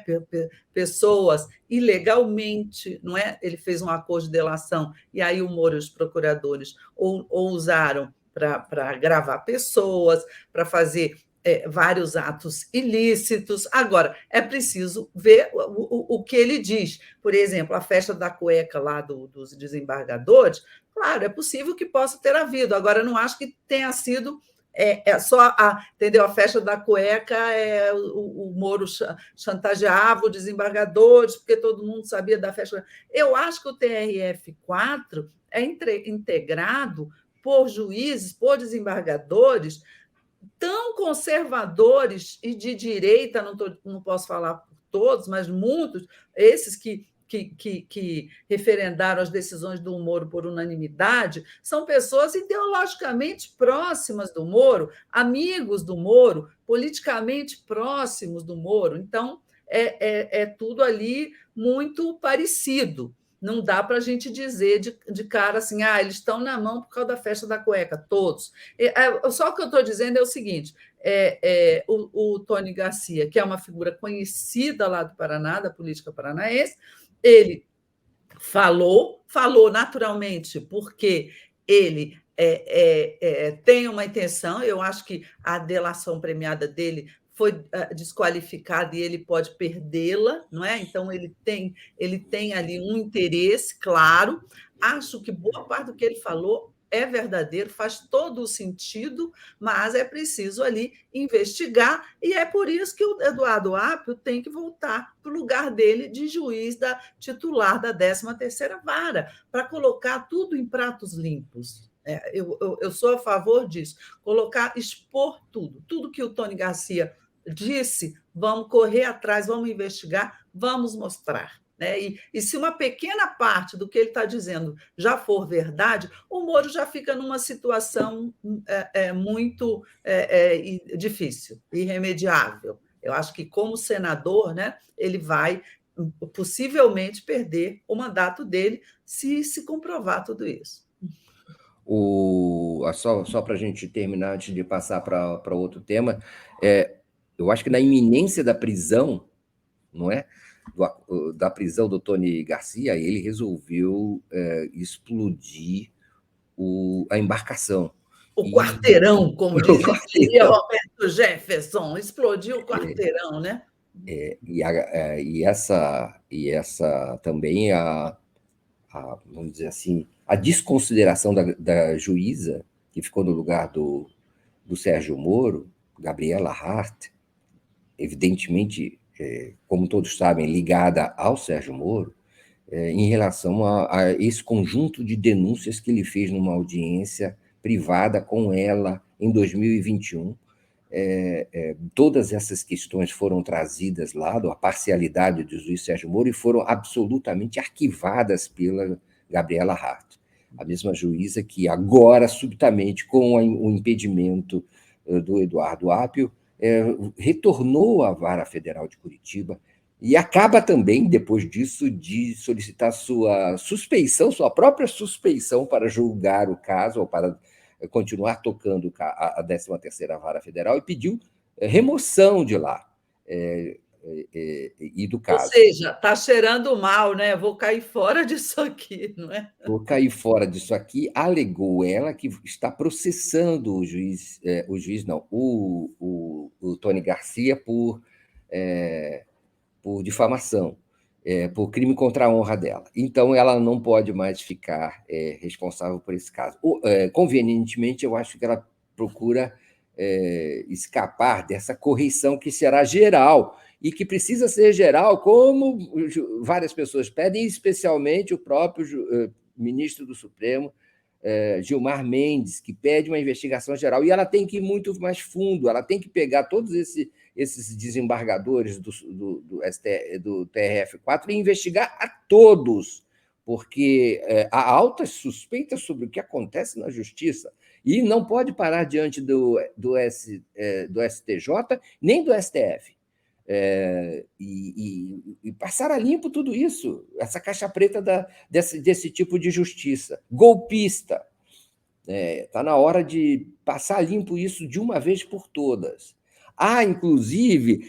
pessoas ilegalmente, não é? Ele fez um acordo de delação e aí o Moro e os procuradores ou usaram para gravar pessoas, para fazer vários atos ilícitos. Agora, é preciso ver o que ele diz. Por exemplo, a festa da cueca lá dos desembargadores, claro, é possível que possa ter havido. Agora, não acho que tenha sido entendeu? A festa da cueca, o Moro chantageava os desembargadores, porque todo mundo sabia da festa. Eu acho que o TRF4 é integrado por juízes, por desembargadores tão conservadores e de direita, não posso falar por todos, mas muitos, esses que referendaram as decisões do Moro por unanimidade, são pessoas ideologicamente próximas do Moro, amigos do Moro, politicamente próximos do Moro. Então, é tudo ali muito parecido. Não dá para a gente dizer de cara assim, eles estão na mão por causa da festa da cueca, todos. Só o que eu estou dizendo é o seguinte: o Tony Garcia, que é uma figura conhecida lá do Paraná, da política paranaense, ele falou naturalmente, porque ele tem uma intenção. Eu acho que a delação premiada dele foi desqualificada e ele pode perdê-la, não é? Então ele tem ali um interesse claro. Acho que boa parte do que ele falou é verdadeiro, faz todo o sentido, mas é preciso ali investigar, e é por isso que o Eduardo Apio tem que voltar para o lugar dele de juiz titular da 13ª Vara, para colocar tudo em pratos limpos. Eu sou a favor disso, expor tudo que o Tony Garcia disse: vamos correr atrás, vamos investigar, vamos mostrar. Né? E se uma pequena parte do que ele está dizendo já for verdade, o Moro já fica numa situação muito difícil, irremediável. Eu acho que, como senador, né, ele vai possivelmente perder o mandato dele se comprovar tudo isso. Só para a gente terminar, antes de passar para outro tema, eu acho que na iminência da prisão, não é? Da prisão do Tony Garcia, ele resolveu explodir a embarcação. O quarteirão, como diria Roberto Jefferson, explodiu o quarteirão, né? E essa também vamos dizer assim, a desconsideração da juíza que ficou no lugar do Sérgio Moro, Gabriela Hart, evidentemente, como todos sabem, ligada ao Sérgio Moro, em relação a esse conjunto de denúncias que ele fez numa audiência privada com ela em 2021. Todas essas questões foram trazidas lá, a parcialidade do juiz Sérgio Moro, e foram absolutamente arquivadas pela Gabriela Hart, a mesma juíza que agora, subitamente, com o impedimento do Eduardo Apio, retornou à Vara Federal de Curitiba e acaba também, depois disso, de solicitar sua própria suspeição para julgar o caso, ou para continuar tocando a 13ª Vara Federal, e pediu remoção de lá e do caso. Ou seja, está cheirando mal, né? Vou cair fora disso aqui, não é? Vou cair fora disso aqui, alegou ela que está processando o Tony Garcia por difamação, por crime contra a honra dela. Então, ela não pode mais ficar responsável por esse caso. Convenientemente, eu acho que ela procura escapar dessa correição que será geral, e que precisa ser geral, como várias pessoas pedem, especialmente o próprio ministro do Supremo, Gilmar Mendes, que pede uma investigação geral. E ela tem que ir muito mais fundo, ela tem que pegar todos esses desembargadores do TRF4 e investigar a todos, porque há altas suspeitas sobre o que acontece na Justiça, e não pode parar diante do STJ nem do STF. E passar a limpo tudo isso, essa caixa preta desse tipo de justiça. Golpista. Está na hora de passar a limpo isso de uma vez por todas. Há, inclusive,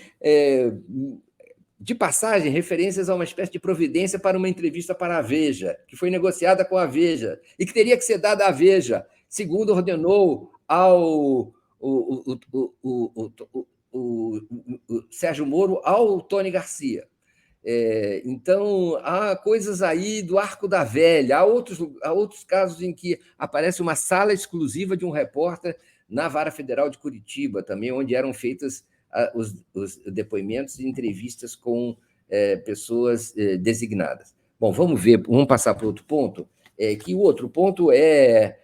de passagem, referências a uma espécie de providência para uma entrevista para a Veja, que foi negociada com a Veja, e que teria que ser dada à Veja, segundo ordenou o Sérgio Moro ao Tony Garcia. Então, há coisas aí do arco da velha, há outros casos em que aparece uma sala exclusiva de um repórter na Vara Federal de Curitiba, também, onde eram feitas os depoimentos e entrevistas com pessoas designadas. Bom, vamos passar para outro ponto, que o outro ponto olha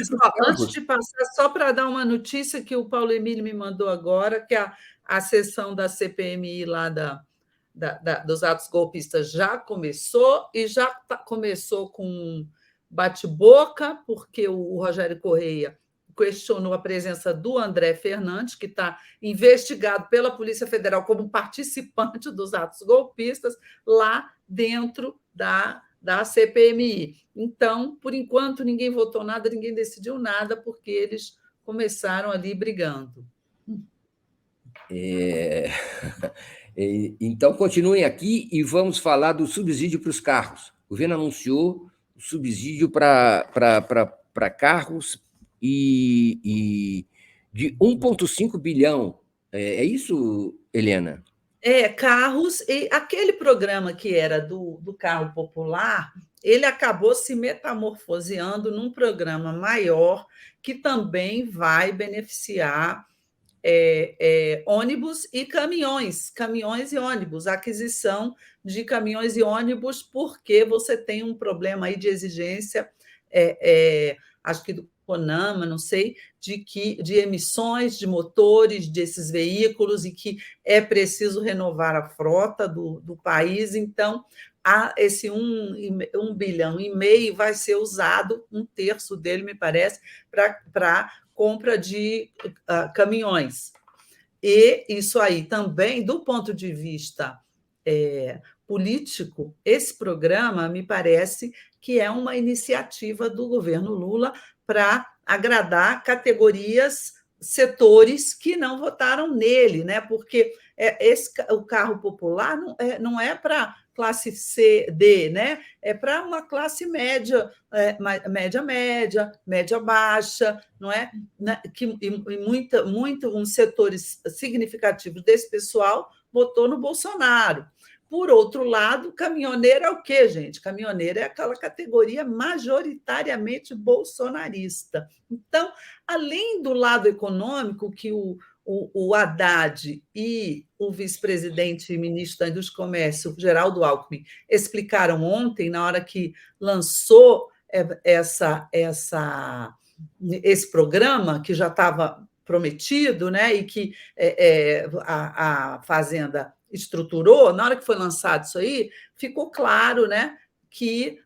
só, antes de passar, só para dar uma notícia que o Paulo Emílio me mandou agora, que a sessão da CPMI lá dos atos golpistas já começou, e já começou com bate-boca, porque o Rogério Correia questionou a presença do André Fernandes, que está investigado pela Polícia Federal como participante dos atos golpistas, lá dentro da CPMI. Então, por enquanto, ninguém votou nada, ninguém decidiu nada, porque eles começaram ali brigando. Então, continuem aqui e vamos falar do subsídio para os carros. O governo anunciou o subsídio para carros de 1,5 bilhão. É isso, Helena? Carros, e aquele programa que era do carro popular, ele acabou se metamorfoseando num programa maior que também vai beneficiar ônibus e caminhões e ônibus, aquisição de caminhões e ônibus, porque você tem um problema aí de exigência, acho que CONAMA, não sei, de emissões de motores desses veículos e que é preciso renovar a frota do país. Então, esse 1,5 bilhão vai ser usado, um terço dele, me parece, para compra de caminhões. E isso aí também, do ponto de vista político, esse programa me parece que é uma iniciativa do governo Lula para agradar categorias, setores que não votaram nele, né? Porque o carro popular não é para classe C, D, né? É para uma classe média, média baixa, não é? Uns setores significativos desse pessoal votou no Bolsonaro. Por outro lado, caminhoneiro é o quê, gente? Caminhoneiro é aquela categoria majoritariamente bolsonarista. Então, além do lado econômico, que o Haddad e o vice-presidente e ministro da Indústria e Comércio, Geraldo Alckmin, explicaram ontem, na hora que lançou esse programa, que já estava prometido, né, e que a Fazenda estruturou, na hora que foi lançado isso aí, ficou claro, né, que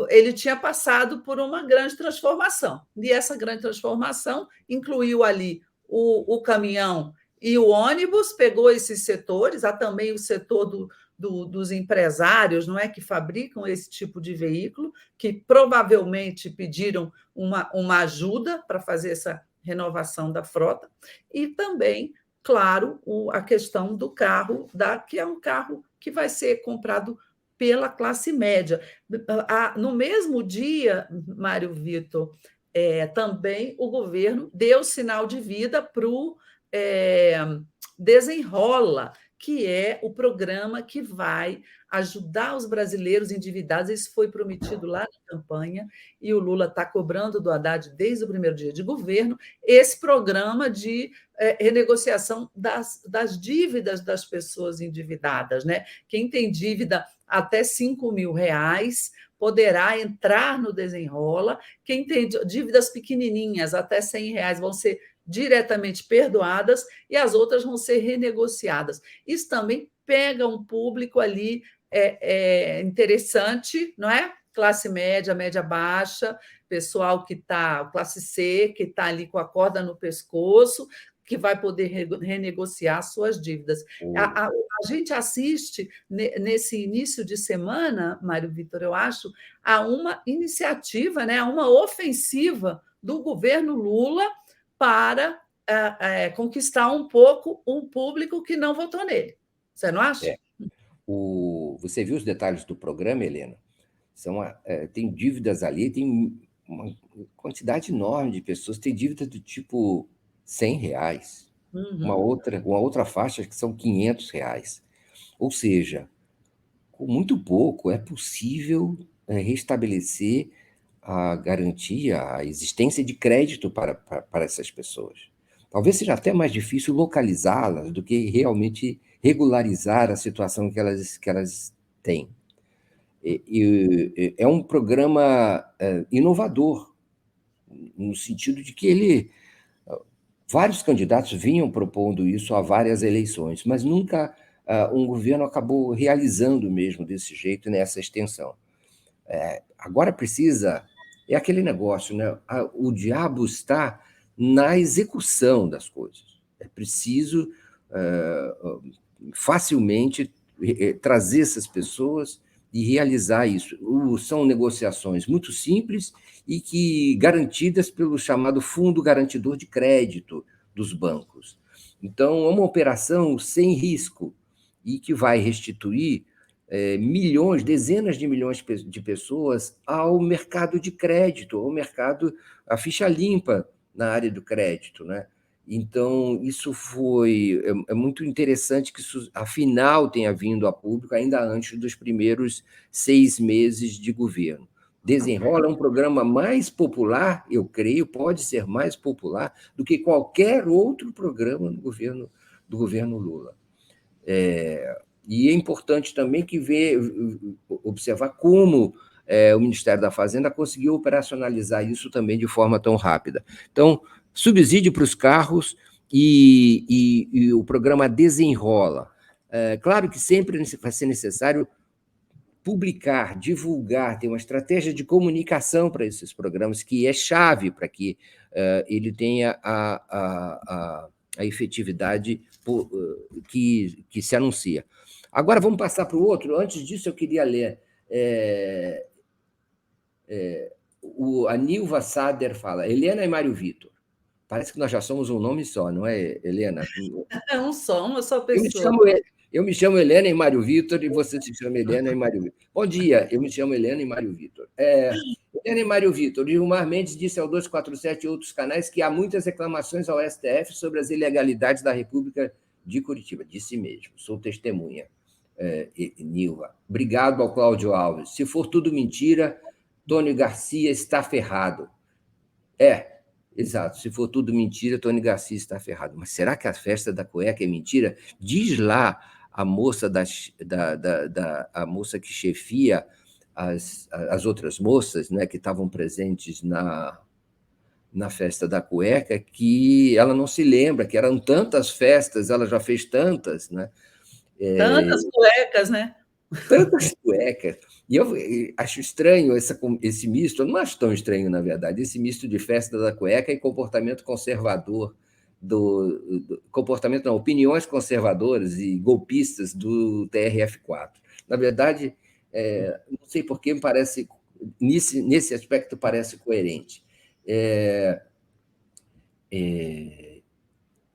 ele tinha passado por uma grande transformação. E essa grande transformação incluiu ali o caminhão e o ônibus, pegou esses setores, há também o setor dos empresários, não é, que fabricam esse tipo de veículo, que provavelmente pediram uma ajuda para fazer essa renovação da frota, e também, claro, a questão do carro, que é um carro que vai ser comprado pela classe média. No mesmo dia, Mário Vitor, também o governo deu sinal de vida para o Desenrola, que é o programa que vai ajudar os brasileiros endividados. Isso foi prometido lá na campanha, e o Lula está cobrando do Haddad desde o primeiro dia de governo esse programa de renegociação das dívidas das pessoas endividadas, né? Quem tem dívida até R$ 5.000 poderá entrar no Desenrola. Quem tem dívidas pequenininhas, até R$ 100, vão ser diretamente perdoadas e as outras vão ser renegociadas. Isso também pega um público ali interessante, não é? Classe média, média baixa, pessoal que está, classe C, que está ali com a corda no pescoço, que vai poder renegociar suas dívidas. A gente assiste, nesse início de semana, Mário Vitor, eu acho, a uma iniciativa, né, a uma ofensiva do governo Lula para conquistar um pouco um público que não votou nele. Você não acha? Você viu os detalhes do programa, Helena? Tem dívidas ali, tem uma quantidade enorme de pessoas, tem dívida do tipo R$ 100, uma outra faixa que são R$ 500. Ou seja, com muito pouco é possível restabelecer a garantia, a existência de crédito para essas pessoas. Talvez seja até mais difícil localizá-las do que realmente regularizar a situação que elas têm. É um programa inovador, no sentido de que vários candidatos vinham propondo isso há várias eleições, mas nunca um governo acabou realizando mesmo desse jeito, nessa extensão. Agora precisa... É aquele negócio, né? O diabo está na execução das coisas. É preciso facilmente trazer essas pessoas e realizar isso. São negociações muito simples e que garantidas pelo chamado Fundo Garantidor de Crédito dos bancos. Então, é uma operação sem risco e que vai restituir milhões, dezenas de milhões de pessoas ao mercado de crédito, a ficha limpa na área do crédito, né? Então, isso é muito interessante que isso, afinal, tenha vindo a público ainda antes dos primeiros 6 meses de governo. Desenrola um programa mais popular, eu creio, pode ser mais popular do que qualquer outro programa do governo Lula. E é importante também observar como o Ministério da Fazenda conseguiu operacionalizar isso também de forma tão rápida. Então, subsídio para os carros e o programa Desenrola. Claro que sempre vai ser necessário publicar, divulgar, ter uma estratégia de comunicação para esses programas, que é chave para que ele tenha a efetividade que se anuncia. Agora, vamos passar para o outro. Antes disso, eu queria ler. A Nilva Sader fala, Helena e Mário Vitor. Parece que nós já somos um nome só, não é, Helena? É um só, uma só pessoa. Eu me chamo Helena e Mário Vitor, e você se chama Helena e Mário Vitor. Bom dia, eu me chamo Helena e Mário Vitor. Helena e Mário Vitor, Gilmar Mendes disse ao 247 e outros canais que há muitas reclamações ao STF sobre as ilegalidades da República de Curitiba. Disse mesmo, sou testemunha. Nilva. Obrigado ao Cláudio Alves. Se for tudo mentira, Tony Garcia está ferrado. Exato. Se for tudo mentira, Tony Garcia está ferrado. Mas será que a festa da cueca é mentira? Diz lá a moça, a moça que chefia as outras moças, né, que estavam presentes na festa da cueca, que ela não se lembra, que eram tantas festas, ela já fez tantas, né? Tantas cuecas, né? Tantas cuecas. E eu acho estranho esse misto, eu não acho tão estranho, na verdade, esse misto de festa da cueca e comportamento conservador, comportamento não, opiniões conservadoras e golpistas do TRF4. Na verdade, não sei por que me parece, nesse aspecto, parece coerente.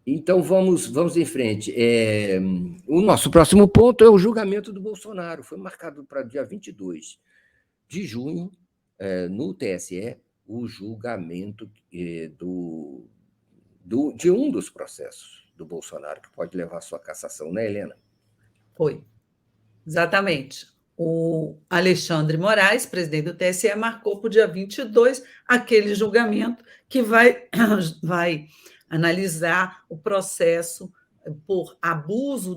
Então, vamos em frente. O nosso próximo ponto é o julgamento do Bolsonaro. Foi marcado para dia 22 de junho, no TSE, o julgamento de um dos processos do Bolsonaro, que pode levar à sua cassação, né, Helena? Foi, exatamente. O Alexandre Moraes, presidente do TSE, marcou para o dia 22 aquele julgamento que vai analisar o processo por abuso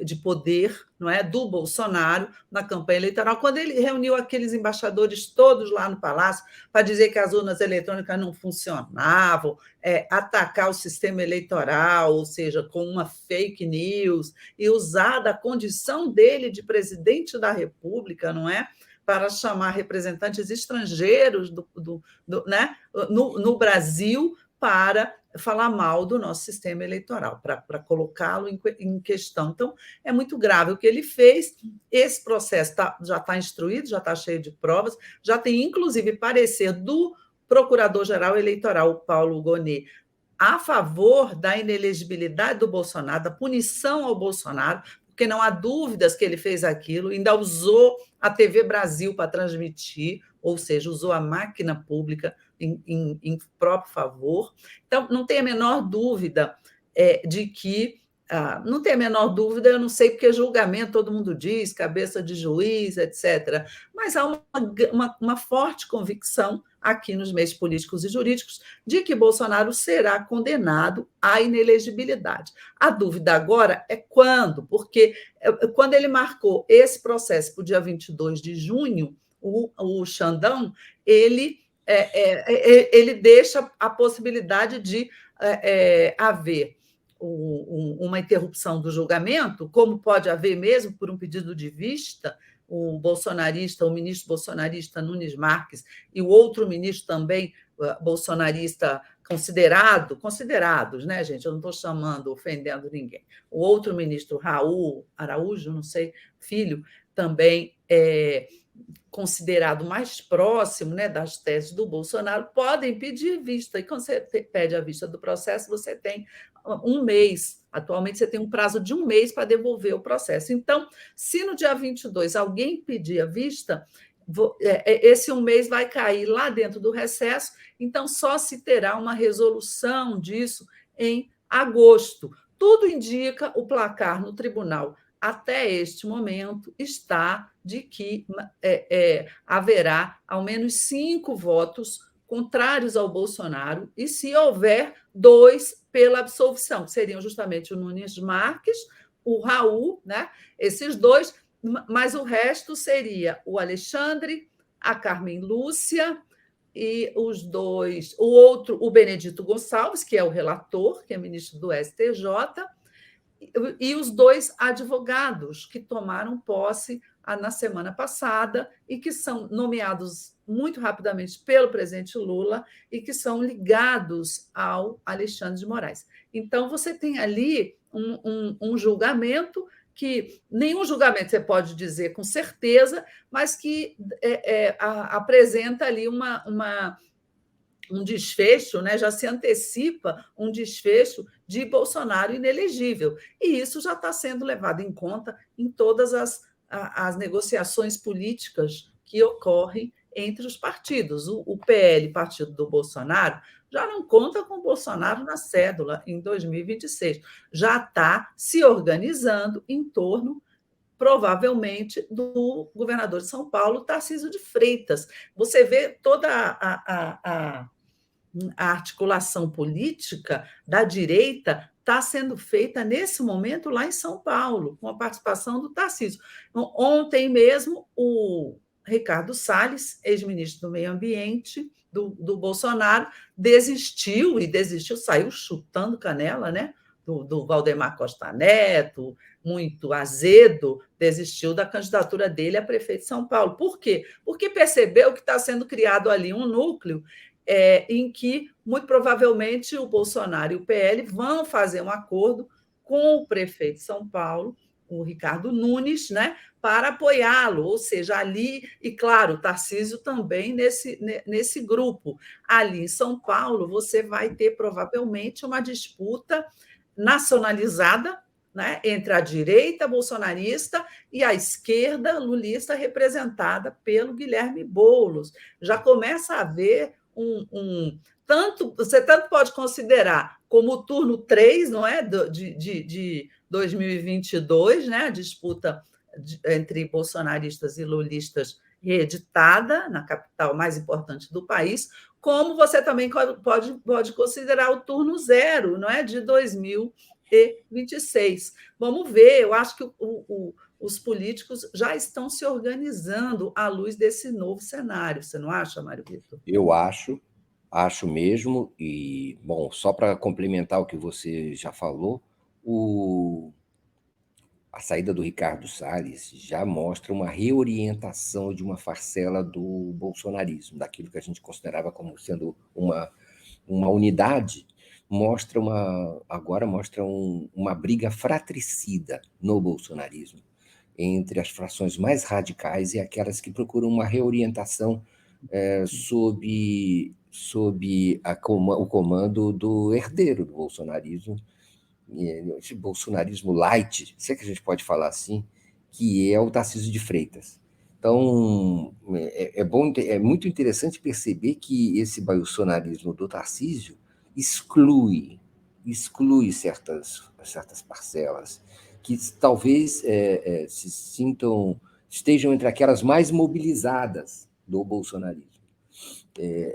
de poder, não é, do Bolsonaro na campanha eleitoral, quando ele reuniu aqueles embaixadores todos lá no Palácio para dizer que as urnas eletrônicas não funcionavam, atacar o sistema eleitoral, ou seja, com uma fake news, e usar da condição dele de presidente da República, não é? Para chamar representantes estrangeiros né, no Brasil para falar mal do nosso sistema eleitoral, para colocá-lo em questão. Então, é muito grave o que ele fez. Esse processo já está instruído, já está cheio de provas, já tem, inclusive, parecer do Procurador-Geral Eleitoral, Paulo Gonet, a favor da inelegibilidade do Bolsonaro, da punição ao Bolsonaro, porque não há dúvidas que ele fez aquilo, ainda usou a TV Brasil para transmitir, ou seja, usou a máquina pública em próprio favor. Então, não tem a menor dúvida de que... não tem a menor dúvida, eu não sei porque julgamento, todo mundo diz, cabeça de juiz, etc. Mas há uma forte convicção aqui nos meios políticos e jurídicos de que Bolsonaro será condenado à inelegibilidade. A dúvida agora é quando, porque quando ele marcou esse processo para o dia 22 de junho, o Xandão, ele deixa a possibilidade de haver uma interrupção do julgamento, como pode haver mesmo por um pedido de vista, o ministro bolsonarista Nunes Marques e o outro ministro também bolsonarista considerados, né, gente? Eu não estou chamando, ofendendo ninguém. O outro ministro, Raul Araújo, não sei, filho, também considerado mais próximo, né, das teses do Bolsonaro, podem pedir vista. E quando você pede a vista do processo, você tem um mês. Atualmente, você tem um prazo de um mês para devolver o processo. Então, se no dia 22 alguém pedir a vista, esse um mês vai cair lá dentro do recesso, então só se terá uma resolução disso em agosto. Tudo indica o placar no tribunal até este momento está de que haverá ao menos 5 votos contrários ao Bolsonaro, e se houver 2 pela absolvição, que seriam justamente o Nunes Marques, o Raul, né? Esses 2, mas o resto seria o Alexandre, a Carmen Lúcia e os dois, o outro, o Benedito Gonçalves, que é o relator, que é ministro do STJ, e os dois advogados que tomaram posse na semana passada e que são nomeados muito rapidamente pelo presidente Lula e que são ligados ao Alexandre de Moraes. Então, você tem ali um julgamento que nenhum julgamento você pode dizer com certeza, mas que apresenta ali um desfecho, né? Já se antecipa um desfecho de Bolsonaro inelegível. E isso já está sendo levado em conta em todas as negociações políticas que ocorrem entre os partidos. O PL, partido do Bolsonaro, já não conta com o Bolsonaro na cédula em 2026. Já está se organizando em torno, provavelmente, do governador de São Paulo, Tarcísio de Freitas. Você vê toda a articulação política da direita está sendo feita nesse momento lá em São Paulo, com a participação do Tarcísio. Ontem mesmo, o Ricardo Salles, ex-ministro do Meio Ambiente do Bolsonaro, desistiu, saiu chutando canela, né? Do Valdemar Costa Neto, muito azedo, desistiu da candidatura dele a prefeito de São Paulo. Por quê? Porque percebeu que está sendo criado ali um núcleo em que, muito provavelmente, o Bolsonaro e o PL vão fazer um acordo com o prefeito de São Paulo, o Ricardo Nunes, né, para apoiá-lo, ou seja, ali, e claro, o Tarcísio também nesse grupo. Ali em São Paulo, você vai ter provavelmente uma disputa nacionalizada, né, entre a direita bolsonarista e a esquerda lulista, representada pelo Guilherme Boulos. Já começa a haver você tanto pode considerar como o turno 3, não é, de 2022, né, a disputa entre bolsonaristas e lulistas reeditada na capital mais importante do país, como você também pode considerar o turno 0, não é, de 2026. Vamos ver, eu acho que os políticos já estão se organizando à luz desse novo cenário. Você não acha, Mário Vitor? Eu acho mesmo, e, bom, só para complementar o que você já falou, a saída do Ricardo Salles já mostra uma reorientação de uma parcela do bolsonarismo, daquilo que a gente considerava como sendo uma unidade, agora mostra uma briga fratricida no bolsonarismo, entre as frações mais radicais e aquelas que procuram uma reorientação sob o comando do herdeiro do bolsonarismo, esse bolsonarismo light, se é que a gente pode falar assim, que é o Tarcísio de Freitas. Então, é muito interessante perceber que esse bolsonarismo do Tarcísio exclui certas parcelas que talvez estejam entre aquelas mais mobilizadas do bolsonarismo,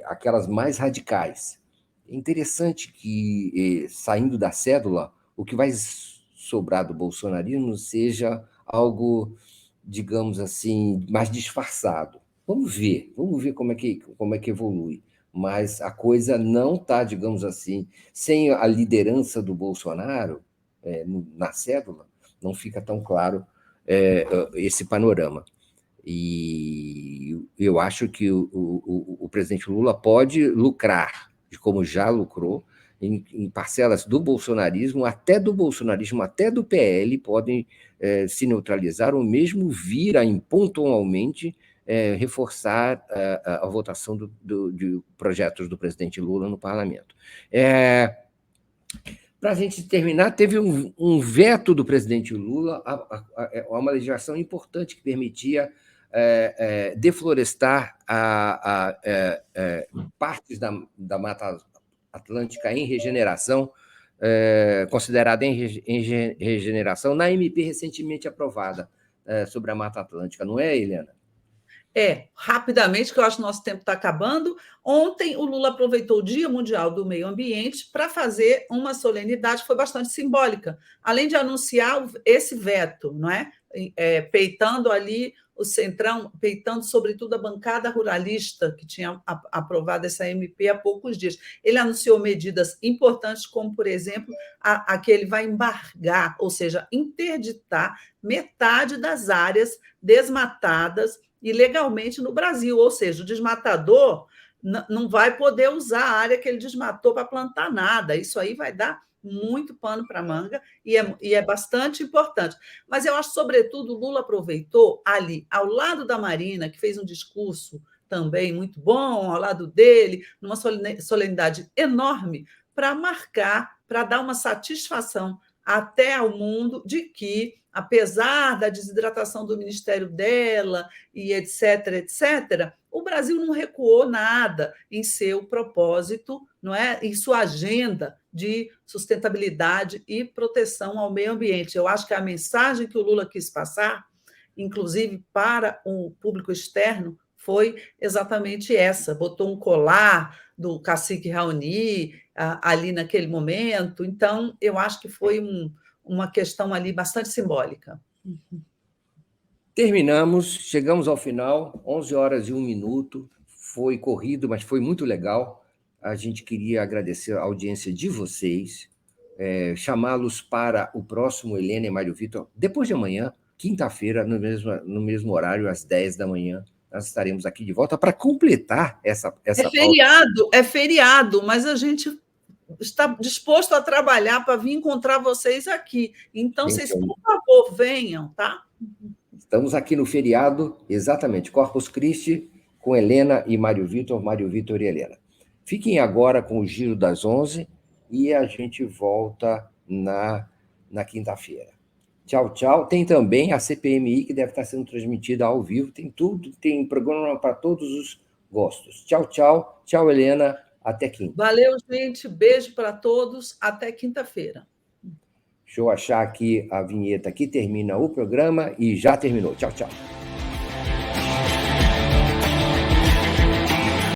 aquelas mais radicais. É interessante que, saindo da cédula, o que vai sobrar do bolsonarismo seja algo, digamos assim, mais disfarçado. Vamos ver como é que evolui. Mas a coisa não está, digamos assim, sem a liderança do Bolsonaro na cédula, não fica tão claro esse panorama. E eu acho que o presidente Lula pode lucrar, como já lucrou, em parcelas do bolsonarismo, até do PL, podem se neutralizar ou mesmo vir a pontualmente reforçar a votação de projetos do presidente Lula no parlamento. Para a gente terminar, teve um veto do presidente Lula a uma legislação importante que permitia deflorestar partes da Mata Atlântica em regeneração, considerada em regeneração, na MP recentemente aprovada sobre a Mata Atlântica, não é, Helena? Rapidamente, que eu acho que o nosso tempo está acabando. Ontem, o Lula aproveitou o Dia Mundial do Meio Ambiente para fazer uma solenidade que foi bastante simbólica, além de anunciar esse veto, não é? Peitando ali o Centrão, peitando sobretudo a bancada ruralista, que tinha aprovado essa MP há poucos dias. Ele anunciou medidas importantes, como, por exemplo, a que ele vai embargar, ou seja, interditar metade das áreas desmatadas ilegalmente no Brasil, ou seja, o desmatador não vai poder usar a área que ele desmatou para plantar nada. Isso aí vai dar muito pano para manga e é bastante importante. Mas eu acho, sobretudo, o Lula aproveitou ali, ao lado da Marina, que fez um discurso também muito bom, ao lado dele, numa solenidade enorme, para marcar, para dar uma satisfação até ao mundo de que, apesar da desidratação do ministério dela e etc., o Brasil não recuou nada em seu propósito, não é? Em sua agenda de sustentabilidade e proteção ao meio ambiente. Eu acho que a mensagem que o Lula quis passar, inclusive para o público externo, foi exatamente essa. Botou um colar do cacique Raoni ali naquele momento. Então, eu acho que foi uma questão ali bastante simbólica. Terminamos, chegamos ao final, 11 horas e 1 minuto. Foi corrido, mas foi muito legal. A gente queria agradecer a audiência de vocês, chamá-los para o próximo Helena e Mário Vitor, depois de amanhã, quinta-feira, no mesmo horário, às 10 da manhã. Nós estaremos aqui de volta para completar essa é feriado, mas a gente está disposto a trabalhar para vir encontrar vocês aqui. Então, vocês, por favor, venham, tá? Estamos aqui no feriado, exatamente, Corpus Christi, com Helena e Mário Vitor e Helena. Fiquem agora com o Giro das 11 e a gente volta na quinta-feira. Tchau, tchau. Tem também a CPMI, que deve estar sendo transmitida ao vivo. Tem tudo, tem programa para todos os gostos. Tchau, tchau. Tchau, Helena. Até quinta. Valeu, gente. Beijo para todos. Até quinta-feira. Deixa eu achar aqui a vinheta que termina o programa e já terminou. Tchau, tchau.